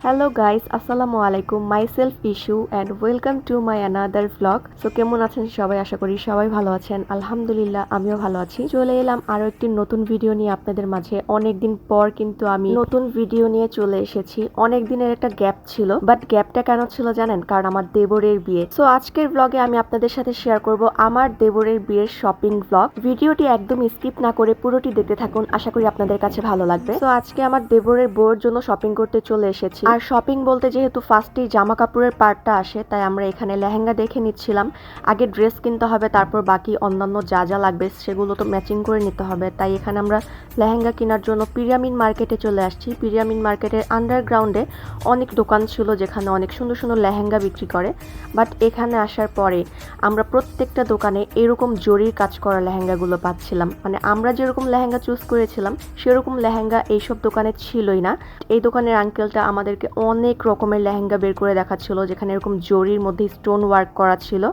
Hello guys, আসসালামু আলাইকুম। Myself issue and welcome to my another vlog. So কেমন আছেন সবাই? আশা করি সবাই ভালো আছেন। আলহামদুলিল্লাহ, আমিও ভালো আছি। চলে এলাম আরো একটি নতুন ভিডিও নিয়ে আপনাদের মাঝে। অনেকদিন পর কিন্তু আমি নতুন ভিডিও নিয়ে চলে এসেছি। অনেক দিনের একটা গ্যাপ ছিল, বাট গ্যাপটা কেন ছিল জানেন? কারণ আমার দেবরের বিয়ে। সো আজকের ব্লগে আমি আপনাদের সাথে শেয়ার করব আমার দেবরের বিয়ের শপিং ব্লগ। ভিডিওটি একদম স্কিপ না করে পুরোটি দেখতে থাকুন, আশা করি আপনাদের কাছে ভালো লাগবে। তো আজকে আমার দেবরের বউয়ের জন্য শপিং করতে চলে এসেছি। আর শপিং বলতে যেহেতু ফার্স্টেই জামা কাপড়ের পার্টটা আসে, তাই আমরা এখানে লেহেঙ্গা দেখে নিচ্ছিলাম। আগে ড্রেস কিনতে হবে, তারপর বাকি অন্যান্য যা যা লাগবে সেগুলো তো ম্যাচিং করে নিতে হবে। তাই এখানে আমরা লেহেঙ্গা কেনার জন্য পিরামিড মার্কেটে চলে আসছি। পিরামিড মার্কেটের আন্ডারগ্রাউন্ডে অনেক দোকান ছিল যেখানে অনেক সুন্দর সুন্দর লেহেঙ্গা বিক্রি করে। বাট এখানে আসার পরে আমরা প্রত্যেকটা দোকানে এরকম জরির কাজ করা লেহেঙ্গাগুলো পাচ্ছিলাম। মানে আমরা যেরকম লেহেঙ্গা চুজ করেছিলাম সেরকম লেহেঙ্গা এইসব দোকানে ছিলই না। এই দোকানের আঙ্কেলটা আমাদেরকে অনেক রকমের লেহেঙ্গা বের করে দেখাচ্ছিল, যেখানে এরকম জরির মধ্যে স্টোন ওয়ার্ক করা ছিল।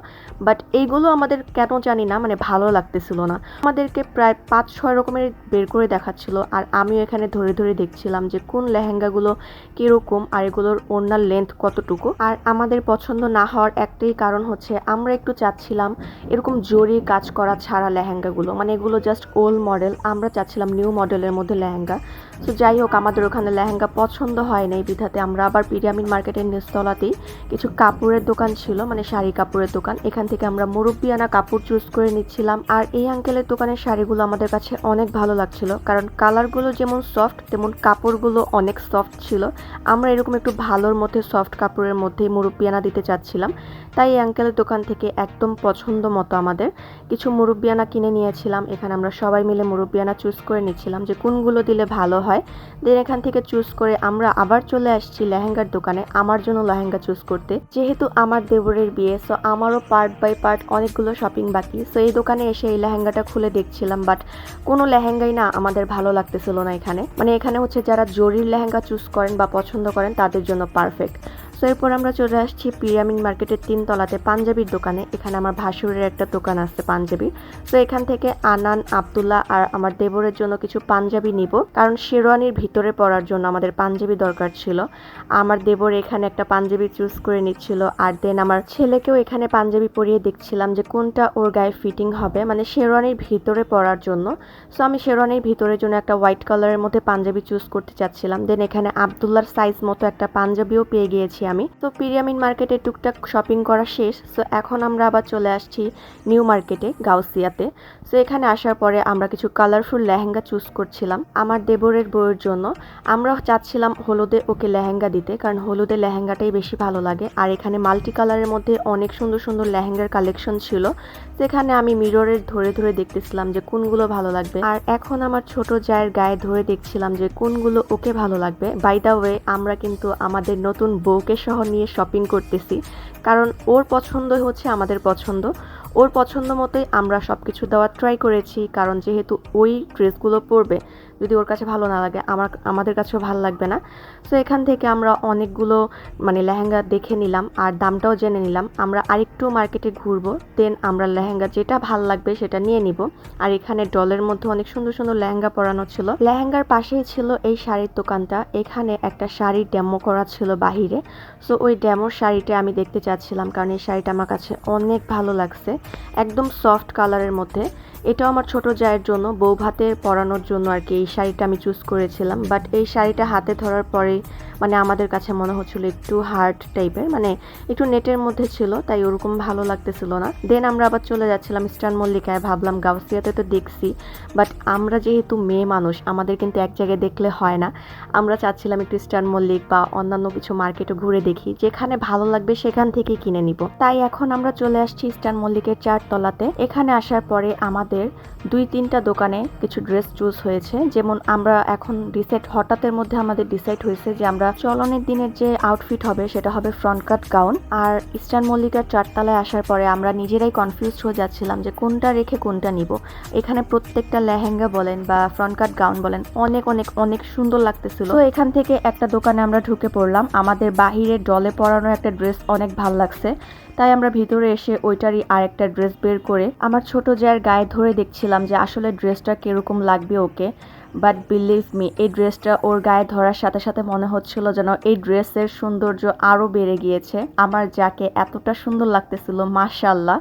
বাট এইগুলো আমাদের কেন জানি না মানে ভালো লাগতেছিল না। আমাদেরকে প্রায় 5-6 রকমের বের করে দেখাচ্ছিল, আর আমিও এখানে ধরে ধরে দেখছিলাম যে কোন লেহেঙ্গাগুলো কিরকম আর এগুলোর ওড়নার লেন্থ কতটুকু। আর আমাদের পছন্দ না হওয়ার একটাই কারণ হচ্ছে আমরা একটু চাচ্ছিলাম এরকম জরির কাজ করা ছাড়া লেহেঙ্গাগুলো, মানে এগুলো জাস্ট ওল্ড মডেল, আমরা চাচ্ছিলাম নিউ মডেলের মধ্যে লেহেঙ্গা। তো যাই হোক, আমাদের ওখানে লেহেঙ্গা পছন্দ হয় নাই, বিধাতে আমরা আবার পিরামিড মার্কেটের নিচতলাতেই কিছু কাপড়ের দোকান ছিল, মানে শাড়ি কাপড়ের দোকান। এখান থেকে আমরা মুরব্বিয়ানা কাপড় চুজ করে নিচ্ছিলাম। আর এই আঙ্কেলের দোকানের শাড়িগুলো আমাদের কাছে অনেক ভালো লাগছিল, কারণ কালারগুলো যেমন সফট তেমন কাপড়গুলো অনেক সফট ছিল। আমরা এরকম একটু ভালোর মধ্যে সফট কাপড়ের মধ্যেই মুরব্বিয়ানা দিতে চাচ্ছিলাম। তাই এই আঙ্কেলের দোকান থেকে একদম পছন্দ মতো আমাদের কিছু মুরব্বিয়ানা কিনে নিয়েছিলাম। এখানে আমরা সবাই মিলে মুরব্বিয়ানা চুজ করে নিচ্ছিলাম যে কোনগুলো দিলে ভালো হয়। দেন এখান থেকে চুজ করে আমরা আবার চলে আসছি লেহেঙ্গার দোকানে আমার জন্য লেহেঙ্গা চুজ করতে। যেহেতু আমার দেবরের বিয়ে, সো আমারও পার্ট বাই পার্ট অনেকগুলো শপিং বাকি। সো এই দোকানে এসে এই লেহেঙ্গাটা খুলে দেখছিলাম, বাট কোনো লেহেঙ্গাই না আমাদের ভালো লাগতেছিল না এখানে। মানে এখানে হচ্ছে যারা জরির লেহেঙ্গা চুজ করেন বা পছন্দ করেন তাদের জন্য পারফেক্ট। সো এরপর আমরা চলে আসছি পিরামিড মার্কেটের 3 তলাতে পাঞ্জাবির দোকানে। এখানে আমার ভাসুরের একটা দোকান আছে পাঞ্জাবি। সো এখান থেকে আনান, আব্দুল্লাহ আর আমার দেবরের জন্য কিছু পাঞ্জাবি নিব, কারণ শেরওয়ানির ভিতরে পরার জন্য আমাদের পাঞ্জাবি দরকার ছিল। আমার দেবর এখানে একটা পাঞ্জাবি চুজ করে নিচ্ছিল, আর দেন আমার ছেলেকেও এখানে পাঞ্জাবি পরিয়ে দেখছিলাম যে কোনটা ওর গায়ে ফিটিং হবে, মানে শেরওয়ানির ভিতরে পরার জন্য। সো আমি শেরওয়ানির ভিতরের জন্য একটা হোয়াইট কালারের মধ্যে পাঞ্জাবি চুজ করতে চাচ্ছিলাম। দেন এখানে আব্দুল্লাহর সাইজ মতো একটা পাঞ্জাবিও পেয়ে গিয়েছি আমি। তো পিরামিড মার্কেটে টুকটাক শপিং করা শেষ। সো এখন আমরা আবার চলে আসছি নিউ মার্কেটে গাউসিয়াতে। সো এখানে আসার পরে আমরা কিছু কালারফুল লেহেঙ্গা চুজ করছিলাম আমার দেবরের বউয়ের জন্য। আমরা চাচ্ছিলাম হলুদে ওকে লেহেঙ্গা দিতে, কারণ হলুদে লেহেঙ্গাটাই বেশি ভালো লাগে। আর এখানে মাল্টি কালারের মধ্যে অনেক সুন্দর সুন্দর লেহেঙ্গার কালেকশন ছিল, সেখানে আমি মিররের ধরে ধরে দেখতেছিলাম যে কোনগুলো ভালো লাগবে। আর এখন আমার ছোট জায়ের গায়ে ধরে দেখছিলাম যে কোনগুলো ওকে ভালো লাগবে। বাই দা ওয়ে, আমরা কিন্তু আমাদের নতুন বউকে সহ নিয়ে শপিং করতেছি, কারণ ওর পছন্দ হচ্ছে আমাদের পছন্দ। ওর পছন্দ মতোই আমরা সব কিছু দেওয়ার ট্রাই করেছি, কারণ যেহেতু ওই ড্রেসগুলো পরবে, যদি ওর কাছে ভালো না লাগে আমাদের কাছেও ভালো লাগবে না। সো এখান থেকে আমরা অনেকগুলো মানে লেহেঙ্গা দেখে নিলাম আর দামটাও জেনে নিলাম। আমরা আরেকটু মার্কেটে ঘুরবো, দেন আমরা লেহেঙ্গা যেটা ভালো লাগবে সেটা নিয়ে নিব। আর এখানে ডলের মধ্যে অনেক সুন্দর সুন্দর লেহেঙ্গা পরানো ছিল। লেহেঙ্গার পাশেই ছিল এই শাড়ির দোকানটা। এখানে একটা শাড়ির ডেমো করা ছিল বাহিরে। সো ওই ডেমোর শাড়িটা আমি দেখতে চাচ্ছিলাম, কারণ এই শাড়িটা আমার কাছে অনেক ভালো লাগছে, একদম সফট কালারের মধ্যে। এটাও আমার ছোট জায়ের জন্য বউ ভাতে পরানোর জন্য আর কি এই শাড়িটা আমি চুজ করেছিলাম। বাট এই শাড়িটা হাতে ধরার পরেই মানে আমাদের কাছে মনে হচ্ছিল একটু হার্ড টাইপের, মানে একটু নেটের মধ্যে ছিল, তাই ওরকম ভালো লাগতেছিল না। দেন আমরা আবার চলে যাচ্ছিলাম ইস্টার্ন মল্লিকায়। ভাবলাম গাউসিয়াতে তো দেখছি, বাট আমরা যেহেতু মেয়ে মানুষ আমাদের কিন্তু এক জায়গায় দেখলে হয় না। আমরা চাচ্ছিলাম একটু ইস্টার্ন মল্লিক বা অন্যান্য কিছু মার্কেটে ঘুরে দেখি, যেখানে ভালো লাগবে সেখান থেকে কিনে নিব। তাই এখন আমরা চলে আসছি ইস্টার্ন মল্লিকের 4 তলাতে। এখানে আসার পরে আমাদের 2-3টা দোকানে কিছু ড্রেস চুজ হয়েছে। যেমন আমরা এখন হঠাৎের মধ্যে আমাদের ডিসাইড হয়েছে যে আমরা চলনের দিনের যে আউটফিট হবে সেটা হবে ফ্রন্ট কাট গাউন। আর ইস্টার্ন মল্লিকার 4 তলায় আসার পরে আমরা নিজেরাই কনফিউজড হয়ে যাচ্ছিলাম যে কোনটা রেখে কোনটা নিব। এখানে প্রত্যেকটা লেহেঙ্গা বলেন বা ফ্রন্ট কাট গাউন বলেন অনেক অনেক অনেক সুন্দর লাগতেছিল। তো এখান থেকে একটা দোকানে আমরা ঢুকে পড়লাম। আমাদের বাহিরে ডলে পরানো একটা ড্রেস অনেক ভালো লাগছে, তাই আমরা ভিতরে এসে ওইটারই আরেকটা ড্রেস বের করে আমার ছোট জায়ের গায়ে ধরে দেখছিলাম যে আসলে ড্রেসটা কিরকম লাগবে ওকে। বাট বিলিভ মি, এই ড্রেসটা ওর গায়ে ধরার সাথে সাথে মনে হচ্ছিল যেন এই ড্রেসের সৌন্দর্য আরও বেড়ে গিয়েছে। আমার যাকে এতটা সুন্দর লাগতেছিল, মাশাআল্লাহ,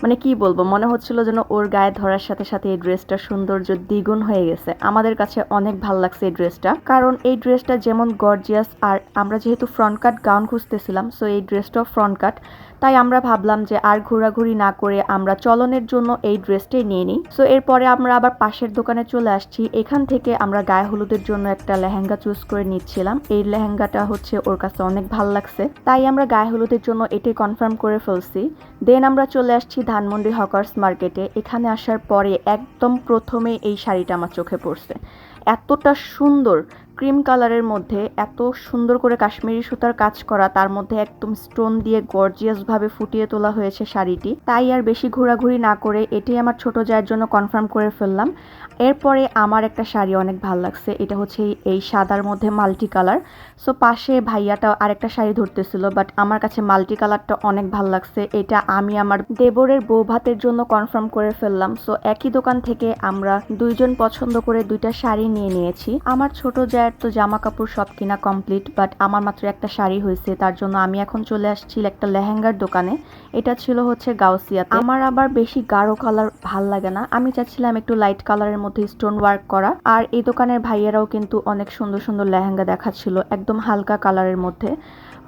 মানে কি বলবো, মনে হচ্ছিল যেন ওর গায়ে ধরার সাথে সাথে এই ড্রেসটার সৌন্দর্য দ্বিগুণ হয়ে গেছে। আমাদের কাছে অনেক ভালো লাগছে এই ড্রেসটা, কারণ এই ড্রেসটা যেমন গর্জিয়াস, আর আমরা যেহেতু ফ্রন্ট কাট গাউন খুঁজতেছিলাম, সো এই ড্রেসটাও ফ্রন্ট কাট, তাই আমরা ভাবলাম যে আর ঘোরাঘুরি না করে আমরা চলনের জন্য এই ড্রেসটাই নিয়ে নিই। সো এরপরে আমরা আবার পাশের দোকানে চলে আসছি। এখান থেকে আমরা গায়ে হলুদের জন্য একটা লেহেঙ্গা চুজ করে নিচ্ছিলাম। এই লেহেঙ্গাটা হচ্ছে ওর কাছে অনেক ভালো লাগছে, তাই আমরা গায়ে হলুদের জন্য এটাই কনফার্ম করে ফেলছি। দেন আমরা চলে আসছি ধানমন্ডি হকার্স মার্কেটে। এখানে আসার পরে একদম প্রথমে এই শাড়িটা আমার চোখে পড়ছে। এতটা সুন্দর ক্রিম কালারের মধ্যে এত সুন্দর করে কাশ্মীরি সুতার কাজ করা, তার মধ্যে একদম স্টোন দিয়ে গর্জিয়াস ভাবে ফুটিয়ে তোলা হয়েছে শাড়িটি। তাই আর বেশি ঘোরাঘুরি না করে এটাই আমার ছোট জায়ের জন্য কনফার্ম করে ফেললাম। এরপরে আমার একটা শাড়ি অনেক ভালো লাগছে, এটা হচ্ছে এই সাদার মধ্যে মাল্টি কালার। সো পাশে ভাইয়াটা আরেকটা শাড়ি ধরতেছিল, বাট আমার কাছে মাল্টি কালারটা অনেক ভালো লাগছে। এটা আমি আমার দেবরের বউ ভাতের জন্য কনফার্ম করে ফেললাম। সো একই দোকান থেকে আমরা দুইজন পছন্দ করে দুইটা শাড়ি নিয়ে নিয়েছি। আমার ছোট জায়ের তো জামা কাপড় সব কিনা কমপ্লিট, বাট আমার মাত্র একটা শাড়ি হয়েছে, তার জন্য আমি এখন চলে আসছি একটা লেহেঙ্গার দোকানে। এটা ছিল হচ্ছে গাউসিয়াতে। আমার আবার বেশি গাঢ় কালার ভাল লাগে না, আমি চাচ্ছিলাম একটু লাইট কালারের মধ্যে স্টোন ওয়ার্ক করা। আর এই দোকানের ভাইয়েরাও কিন্তু অনেক সুন্দর সুন্দর লেহেঙ্গা দেখাচ্ছিল একদম হালকা কালারের মধ্যে।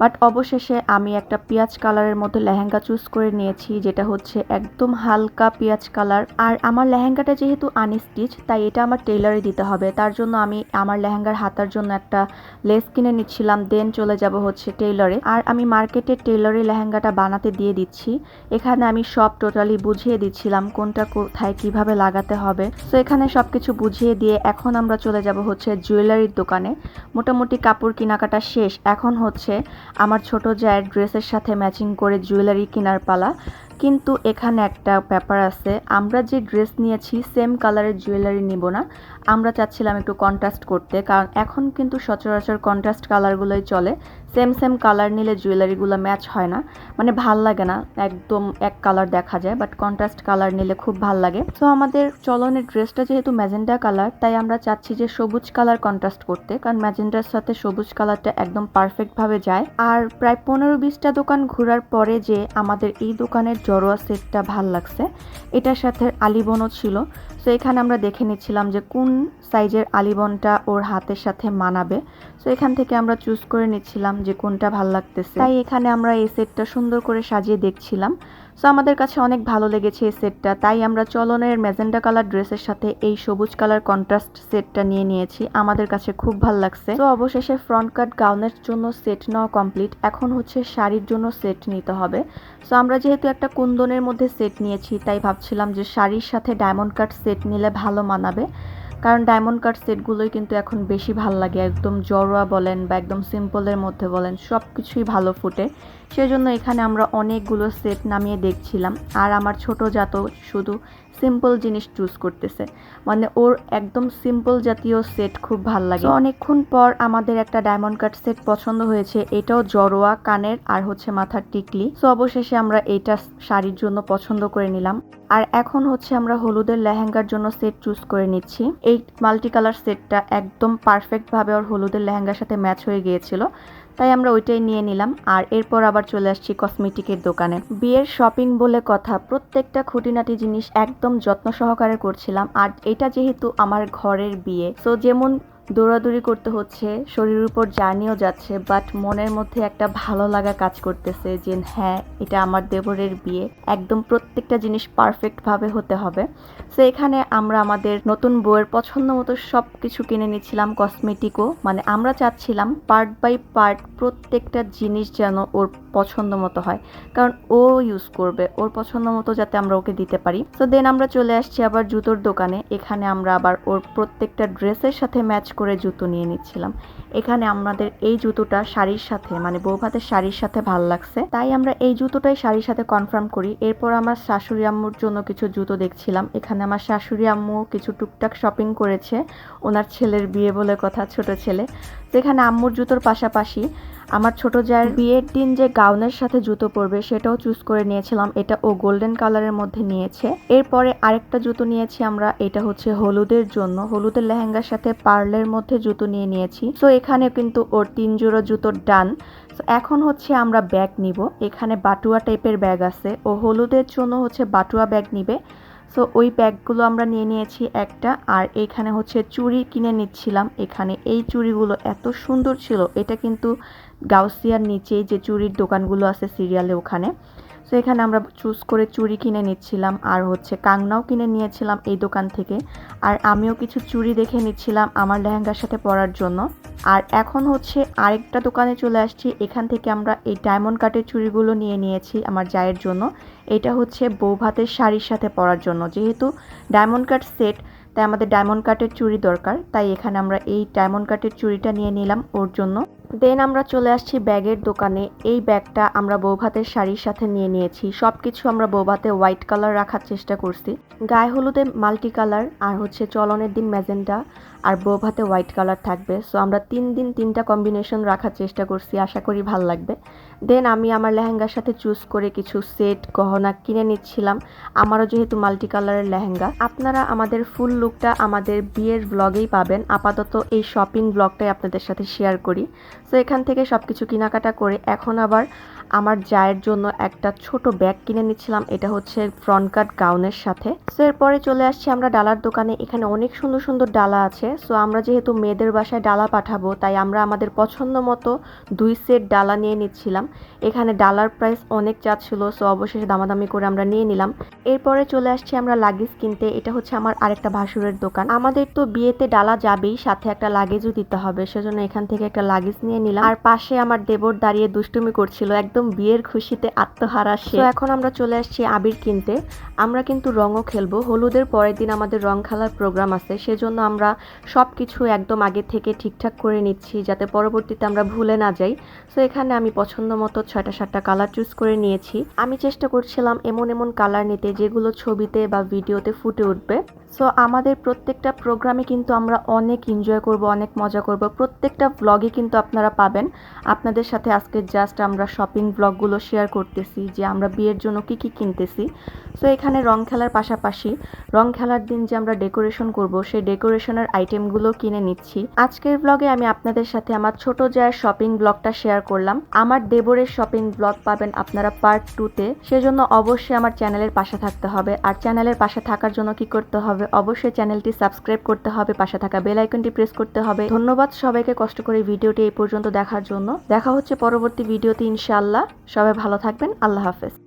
বাট অবশেষে আমি একটা পেঁয়াজ কালারের মধ্যে লেহেঙ্গা চুজ করে নিয়েছি, যেটা হচ্ছে একদম হালকা পেঁয়াজ কালার। আর আমার লেহেঙ্গাটা যেহেতু আনস্টিচ, তাই এটা আমার টেইলরে দিতে হবে, তার জন্য আমি আমার লেহেঙ্গার হাতার জন্য একটা লেস কিনে নিচ্ছিলাম। দেন চলে যাব হচ্ছে টেইলরে। আর আমি মার্কেটের টেইলরে লেহেঙ্গাটা বানাতে দিয়ে দিচ্ছি। এখানে আমি সব টোটালি বুঝিয়ে দিচ্ছিলাম কোনটা কোথায় কিভাবে লাগাতে হবে। সো এখানে সবকিছু বুঝিয়ে দিয়ে এখন আমরা চলে যাব হচ্ছে জুয়েলারির দোকানে। মোটামুটি কাপড় কেনাকাটা শেষ, এখন হচ্ছে আমার ছোট জায়ের ড্রেসের সাথে ম্যাচিং করে জুয়েলারি কেনার পালা। কিন্তু এখানে একটা ব্যাপার আছে, আমরা যে ড্রেস নিয়েছি সেম কালারের জুয়েলারি নিব না, আমরা চাচ্ছিলাম একটু কন্ট্রাস্ট করতে, কারণ এখন কিন্তু সচরাচর কন্ট্রাস্ট কালারগুলোই চলে। সেম সেম কালার নিলে জুয়েলারিগুলো ম্যাচ হয় না, মানে ভাল লাগে না, একদম এক কালার দেখা যায়, বাট কন্ট্রাস্ট কালার নিলে খুব ভাল লাগে। সো আমাদের চলনের ড্রেসটা যেহেতু ম্যাজেন্ডা কালার, তাই আমরা চাচ্ছি যে সবুজ কালার কন্ট্রাস্ট করতে, কারণ ম্যাজেন্ডার সাথে সবুজ কালারটা একদম পারফেক্টভাবে যায়। আর প্রায় 15-20টা দোকান ঘোরার পরে যে আমাদের এই দোকানের জড়োয়া সেটটা ভাল লাগছে, এটার সাথে আলিবনও ছিল। সো এখানে আমরা দেখে নিচ্ছিলাম যে কোন সাইজের আলিবনটা ওর হাতের সাথে মানাবে। সো এখান থেকে আমরা চুজ করে নিচ্ছিলাম যে কোনটা ভাল লাগতেছে, তাই এখানে আমরা এই সেটটা সুন্দর করে সাজিয়ে দেখছিলাম। সো আমাদের কাছে অনেক ভালো লেগেছে এই সেটটা, তাই আমরা চলনের ম্যাজেন্ডা কালার ড্রেসের সাথে এই সবুজ কালার কন্ট্রাস্ট সেটটা নিয়ে নিয়েছি, আমাদের কাছে খুব ভালো লাগছে। তো অবশেষে ফ্রন্ট কাট গাউনের জন্য সেট নেওয়া কমপ্লিট, এখন হচ্ছে শাড়ির জন্য সেট নিতে হবে। সো আমরা যেহেতু একটা কুন্দনের মধ্যে সেট নিয়েছি, তাই ভাবছিলাম যে শাড়ির সাথে ডায়মন্ড কাট সেট নিলে ভালো মানাবে, কারণ ডায়মন্ড কাট সেটগুলোই কিন্তু এখন বেশি ভালো লাগে, একদম জড়োয়া বলেন বা একদম সিম্পলের মধ্যে বলেন সব কিছুই ভালো ফুটে। সেজন্য এখানে আমরা অনেকগুলো সেট নামিয়ে দেখছিলাম। আর আমার ছোট জাত শুধু সিম্পল জিনিস চুজ করতেছে, মানে ওর একদম সিম্পল জাতীয় সেট খুব ভাল লাগে। অনেকক্ষণ পর আমাদের একটা ডায়মন্ড কাট সেট পছন্দ হয়েছে, এটাও জড়োয়া কানের আর হচ্ছে মাথার টিকলি। সো অবশেষে আমরা এটা শাড়ির জন্য পছন্দ করে নিলাম। আর এখন হচ্ছে আমরা হলুদের লেহেঙ্গার জন্য সেট চুজ করে নিচ্ছি। এই মাল্টি কালার সেটটা একদম পারফেক্টভাবে ওর হলুদের লেহেঙ্গার সাথে ম্যাচ হয়ে গিয়েছিল, তাই আমরা ওইটাই নিয়ে নিলাম। আর এরপর আবার চলে আসছি কসমেটিকের দোকানে। বিয়ের শপিং বলে কথা, প্রত্যেকটা খুঁটিনাটি জিনিস একদম যত্ন সহকারে করছিলাম। আর এটা যেহেতু আমার ঘরের বিয়ে, সো যেমন দৌড়াদৌড়ি করতে হচ্ছে, শরীরের উপর জার্নিও যাচ্ছে, বাট মনের মধ্যে একটা ভালো লাগা কাজ করতেছে যে হ্যাঁ, এটা আমার দেবরের বিয়ে, একদম প্রত্যেকটা জিনিস পারফেক্টভাবে হতে হবে। সো এখানে আমরা আমাদের নতুন বউয়ের পছন্দ মতো সব কিছু কিনে নিচ্ছিলাম, কসমেটিকও, মানে আমরা চাচ্ছিলাম পার্ট বাই পার্ট প্রত্যেকটা জিনিস যেন ওর পছন্দ মতো হয়, কারণ ও ইউজ করবে, ওর পছন্দ মতো যাতে আমরা ওকে দিতে পারি। সো দেন আমরা চলে আসছি আবার জুতোর দোকানে। এখানে আমরা আবার ওর প্রত্যেকটা ড্রেসের সাথে ম্যাচ করে জুতো নিয়ে নিচ্ছিলাম। এখানে আমাদের এই জুতোটা শাড়ির সাথে, মানে বৌভাতের শাড়ির সাথে ভালো লাগছে, তাই আমরা এই জুতোটাই শাড়ির সাথে কনফার্ম করি। এরপর আমার শাশুড়ি আম্মুর জন্য কিছু জুতো দেখছিলাম। এখানে আমার শাশুড়ি আম্মু কিছু টুকটাক শপিং করেছে, ওনার ছেলের বিয়ে বলে কথা, ছোট ছেলে। তো এখানে আম্মুর জুতোর পাশাপাশি আমার ছোট জায়ের বিয়ের দিন যে গাউনের সাথে জুতো পরবে সেটাও চুজ করে নিয়েছিলাম। এটা ও গোল্ডেন কালারের মধ্যে নিয়েছে। এরপরে আরেকটা জুতো নিয়েছি আমরা, এটা হচ্ছে হলুদের জন্য। হলুদের লেহেঙ্গার সাথে পার্লের মধ্যে জুতো নিয়েছি। তো এখানে কিন্তু ওর 3 জোড়া জুতোর ডান। এখন হচ্ছে আমরা ব্যাগ নিব। এখানে বাটুয়া টাইপের ব্যাগ আছে, ও হলুদের জন্য হচ্ছে বাটুয়া ব্যাগ নিবে। সো ওই ব্যাগগুলো আমরা নিয়ে নিয়েছি একটা। আর এখানে হচ্ছে চুড়ি কিনে নিচ্ছিলাম। এখানে এই চুড়িগুলো এত সুন্দর ছিল, এটা কিন্তু গাউসিয়ার নিচেই যে চুড়ির দোকানগুলো আছে সিরিয়ালে ওখানে। সো এখানে আমরা চুজ করে চুড়ি কিনে নিচ্ছিলাম, আর হচ্ছে কাংনাও কিনে নিয়েছিলাম এই দোকান থেকে। আর আমিও কিছু চুড়ি দেখে নিচ্ছিলাম আমার লেহেঙ্গার সাথে পরার জন্য। আর এখন হচ্ছে আরেকটা দোকানে চলে আসছি। এখান থেকে আমরা এই ডায়মন্ড কাটের চুড়িগুলো নিয়ে নিয়েছি আমার জায়ের জন্য। এটা হচ্ছে বৌভাতের শাড়ির সাথে পরার জন্য। যেহেতু ডায়মন্ড কাট সেট, তাই আমাদের ডায়মন্ড কাটের চুড়ি দরকার। তাই এখানে আমরা এই ডায়মন্ড কাটের চুড়িটা নিয়ে নিলাম ওর জন্য। দেন আমরা চলে আসছি ব্যাগের দোকানে। এই ব্যাগটা আমরা বৌভাতের শাড়ির সাথে নিয়ে নিয়েছি। সব কিছু আমরা বৌভাতে হোয়াইট কালার রাখার চেষ্টা করছি। গায়ে হলুদে মাল্টি কালার, আর হচ্ছে চলনের দিন ম্যাজেন্টা, আর বৌভাতে হোয়াইট কালার থাকবে। সো আমরা 3 দিন 3টা কম্বিনেশন রাখার চেষ্টা করছি, আশা করি ভাল লাগবে। দেন আমি আমার লেহেঙ্গার সাথে চুজ করে কিছু সেট গহনা কিনে নিচ্ছিলাম। আমারও যেহেতু মাল্টি কালারের লেহেঙ্গা। আপনারা আমাদের ফুল লুকটা আমাদের বিয়ের ব্লগেই পাবেন। আপাতত এই শপিং ব্লগটাই আপনাদের সাথে শেয়ার করি। সো এখান থেকে সব কিছু কেনাকাটা করে এখন আবার আমার জায়ের জন্য একটা ছোট ব্যাগ কিনে নিচ্ছিলাম। এটা হচ্ছে ফ্রন্ট কাট গাউনের সাথে। সো এরপরে চলে আসছি আমরা ডালার দোকানে। এখানে অনেক সুন্দর সুন্দর ডালা আছে। সো আমরা যেহেতু মেয়েদের বাসায় ডালা পাঠাবো, তাই আমরা আমাদের পছন্দ মতো 2 সেট ডালা নিয়ে নিচ্ছিলাম। এখানে ডালার প্রাইস অনেক চাচ্ছিল, সো অবশেষে দামাদামি করে আমরা নিয়ে নিলাম। এরপরে চলে আসছি আমরা লাগেজ কিনতে। এটা হচ্ছে আমার আরেকটা ভাসুরের দোকান। আমাদের তো বিয়েতে ডালা যাবেই, সাথে একটা লাগেজও দিতে হবে, সেজন্য এখান থেকে একটা লাগেজ নিয়ে নিলাম। আর পাশে আমার দেবর দাঁড়িয়ে দুষ্টুমি করছিল, একদম বিয়ের খুশিতে আত্মহারা সে। তো এখন আমরা চলে আসছি আবির কিনতে। আমরা কিন্তু রঙও খেলবো। হলুদের পরের দিন আমাদের রং খেলার প্রোগ্রাম আছে, সেজন্য আমরা সবকিছু একদম আগে থেকে ঠিকঠাক করে নিচ্ছি, যাতে পরবর্তীতে আমরা ভুলে না যাই। সো এখানে আমি পছন্দ মতো 6টা 7টা কালার চুজ করে নিয়েছি। আমি চেষ্টা করছিলাম এমন এমন কালার নিতে যেগুলো ছবিতে বা ভিডিওতে ফুটে উঠবে। সো আমাদের প্রত্যেকটা প্রোগ্রামে কিন্তু আমরা অনেক এনজয় করব, অনেক মজা করব। প্রত্যেকটা ব্লগে কিন্তু আপনারা পাবেন। আপনাদের সাথে আজকে জাস্ট আমরা শপিং ব্লগগুলো শেয়ার করতেছি যে আমরা বিয়ের জন্য কি কি কিনতেছি। সো এখানে রং খেলার পাশাপাশি রং খেলার দিন যে আমরা ডেকোরেশন করব, সেই ডেকোরেশনের আইটেমগুলো কিনে নিচ্ছি। আজকের ব্লগে আমি আপনাদের সাথে আমার ছোট জায়ের শপিং ব্লগটা শেয়ার করলাম। আমার দেবরের শপিং ব্লগ পাবেন আপনারা পার্ট 2-তে। সেজন্য অবশ্যই আমার চ্যানেলের পাশে থাকতে হবে। আর চ্যানেলের পাশে থাকার জন্য কি করতে হবে, অবশ্যই চ্যানেলটি সাবস্ক্রাইব করতে হবে, পাশে থাকা বেল আইকনটি প্রেস করতে হবে। ধন্যবাদ সবাইকে কষ্ট করে ভিডিওটি এই পর্যন্ত দেখার জন্য। দেখা হচ্ছে পরবর্তী ভিডিওতে ইনশাআল্লাহ। সবাই ভালো থাকবেন। আল্লাহ হাফেজ।